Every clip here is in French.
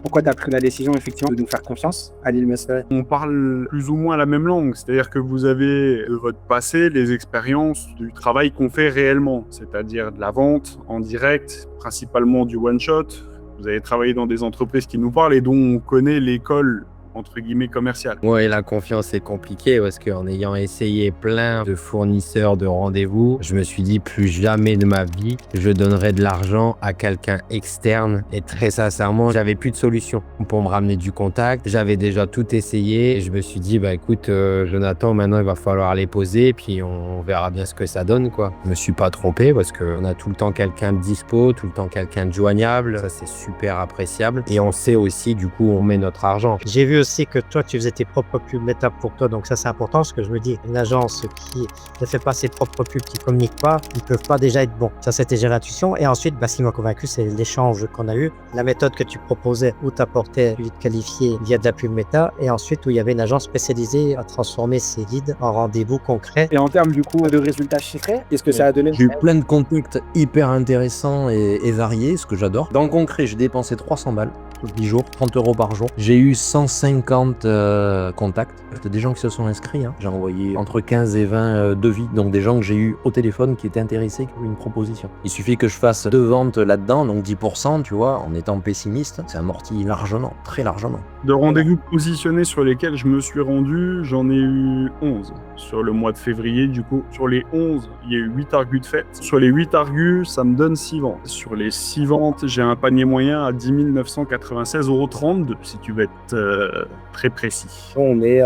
Pourquoi tu as pris la décision effectivement de nous faire confiance à l'île Mastering? On parle plus ou moins la même langue, c'est-à-dire que vous avez de votre passé les expériences du travail qu'on fait réellement, c'est-à-dire de la vente en direct, principalement du one-shot. Vous avez travaillé dans des entreprises qui nous parlent et dont on connaît l'école entre guillemets commerciale. Ouais, la confiance est compliquée parce qu'en ayant essayé plein de fournisseurs de rendez-vous, je me suis dit plus jamais de ma vie je donnerai de l'argent à quelqu'un externe. Et très sincèrement, j'avais plus de solution pour me ramener du contact. J'avais déjà tout essayé et je me suis dit écoute Jonathan, maintenant il va falloir les poser puis on verra bien ce que ça donne quoi. Je me suis pas trompé parce qu'on a tout le temps quelqu'un de dispo, tout le temps quelqu'un de joignable. Ça c'est super appréciable et on sait aussi du coup où on met notre argent. J'ai vu aussi que toi, tu faisais tes propres pubs Meta pour toi. Donc ça, c'est important parce que je me dis, une agence qui ne fait pas ses propres pubs, qui ne communique pas, ils ne peuvent pas déjà être bons. Ça, c'était gérer l'intuition. Et ensuite, ce qui m'a convaincu, c'est l'échange qu'on a eu. La méthode que tu proposais où tu apportais du lead qualifié via de la pub Meta et ensuite où il y avait une agence spécialisée à transformer ces leads en rendez-vous concrets. Et en termes du coup de résultats chiffrés, qu'est-ce que ça a donné? J'ai eu plein de contacts hyper intéressants et variés, ce que j'adore. Dans le concret, j'ai dépensé 300 balles. 10 jours, 30 € par jour. J'ai eu 150 contacts. C'était des gens qui se sont inscrits. J'ai envoyé entre 15 et 20 devis. Donc des gens que j'ai eu au téléphone qui étaient intéressés, qui avaient une proposition. Il suffit que je fasse 2 ventes là-dedans, donc 10%, tu vois, en étant pessimiste. C'est amorti largement, très largement. De rendez-vous positionnés sur lesquels je me suis rendu, j'en ai eu 11 sur le mois de février. Du coup, sur les 11, il y a eu 8 argus de fête. Sur les 8 argus, ça me donne 6 ventes. Sur les 6 ventes, j'ai un panier moyen à 10 996,32 €, si tu veux être très précis. On est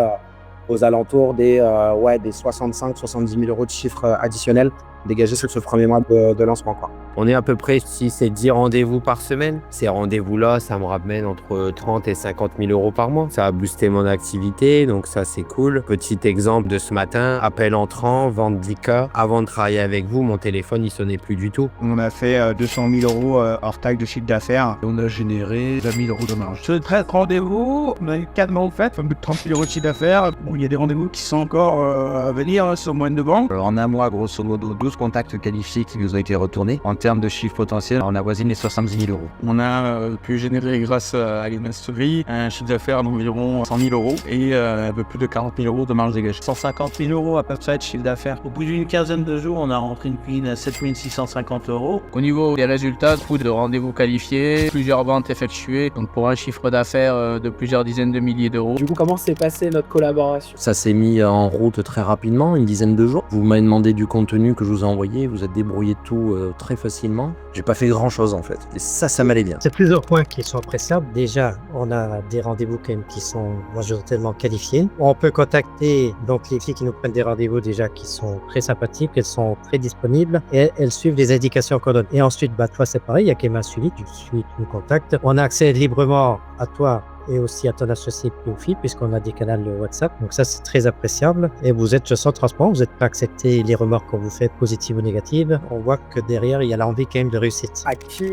aux alentours des 65-70 000 € de chiffre additionnel dégagés sur ce premier mois de lancement, quoi. On est à peu près 6 et 10 rendez-vous par semaine. Ces rendez-vous-là, ça me ramène entre 30 et 50 000 € par mois. Ça a boosté mon activité, donc ça c'est cool. Petit exemple de ce matin, appel entrant, vente 10K. Avant de travailler avec vous, mon téléphone il sonnait plus du tout. On a fait 200 000 € hors taxe de chiffre d'affaires. On a généré 20 000 € de marge. Sur 13 rendez-vous, on a eu 4 mois de fait, plus de 30 000 € de chiffre d'affaires. Bon, il y a des rendez-vous qui sont encore à venir sur moyenne de banque. En un mois, grosso modo, 12 contacts qualifiés qui nous ont été retournés. En termes de chiffre potentiel, on avoisine les 70 000 €. On a pu générer grâce à l'Inmastery un chiffre d'affaires d'environ 100 000 € et un peu plus de 40 000 € de marge dégagée. 150 000 € à peu près de chiffre d'affaires. Au bout d'une quinzaine de jours, on a rentré une cuisine à 7 650 €. Au niveau des résultats, beaucoup de rendez-vous qualifiés, plusieurs ventes effectuées, donc pour un chiffre d'affaires de plusieurs dizaines de milliers d'euros. Du coup, comment s'est passée notre collaboration? Ça s'est mis en route très rapidement, une dizaine de jours. Vous m'avez demandé du contenu que je vous ai envoyé, vous êtes débrouillé de tout très facilement. J'ai pas fait grand chose en fait. Et ça m'allait bien. C'est plusieurs points qui sont appréciables. Déjà, on a des rendez-vous quand même qui sont majoritairement qualifiés. On peut contacter donc les filles qui nous prennent des rendez-vous déjà qui sont très sympathiques, elles sont très disponibles et elles suivent les indications qu'on donne. Et ensuite, toi c'est pareil, il y a quand même un suivi, tu suis, tu nous contactes. On a accès librement à toi et aussi à ton associé Piofi puisqu'on a des canaux WhatsApp. Donc ça, c'est très appréciable. Et vous êtes, je sens, transparent. Vous êtes prêt à accepter les remarques qu'on vous fait, positives ou négatives. On voit que derrière, il y a l'envie quand même de réussite. À qui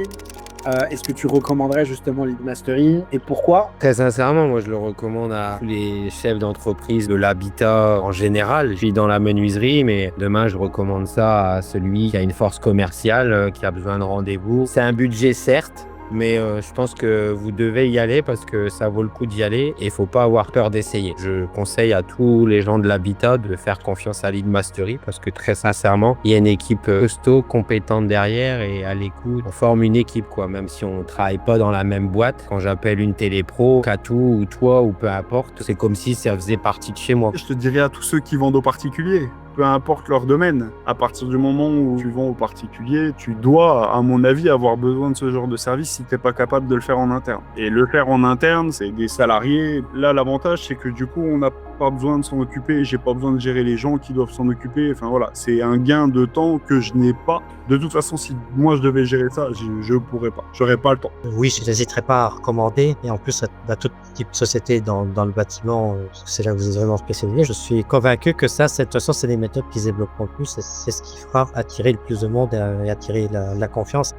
est-ce que tu recommanderais justement l'Inmastery et pourquoi? Très sincèrement, moi je le recommande à tous les chefs d'entreprise de l'habitat en général. Je suis dans la menuiserie, mais demain je recommande ça à celui qui a une force commerciale, qui a besoin de rendez-vous. C'est un budget certes, mais je pense que vous devez y aller parce que ça vaut le coup d'y aller et il faut pas avoir peur d'essayer. Je conseille à tous les gens de l'habitat de faire confiance à l'Inmastery parce que très sincèrement, il y a une équipe costaud, compétente derrière et à l'écoute. On forme une équipe quoi, même si on travaille pas dans la même boîte. Quand j'appelle une télépro, Katou ou toi ou peu importe, c'est comme si ça faisait partie de chez moi. Je te dirais à tous ceux qui vendent aux particuliers, peu importe leur domaine, à partir du moment où tu vends aux particuliers, tu dois, à mon avis, avoir besoin de ce genre de service si tu n'es pas capable de le faire en interne. Et le faire en interne, c'est des salariés. Là, l'avantage, c'est que du coup, on n'a pas besoin de s'en occuper, j'ai pas besoin de gérer les gens qui doivent s'en occuper. Enfin voilà, c'est un gain de temps que je n'ai pas. De toute façon, si moi je devais gérer ça, je pourrais pas. J'aurais pas le temps. Oui, je n'hésiterai pas à recommander. Et en plus, à toute type de société dans le bâtiment, c'est là que vous êtes vraiment spécialisé. Je suis convaincu que ça, de toute façon, c'est des méthodes qui se développeront le plus. C'est ce qui fera attirer le plus de monde et attirer la confiance.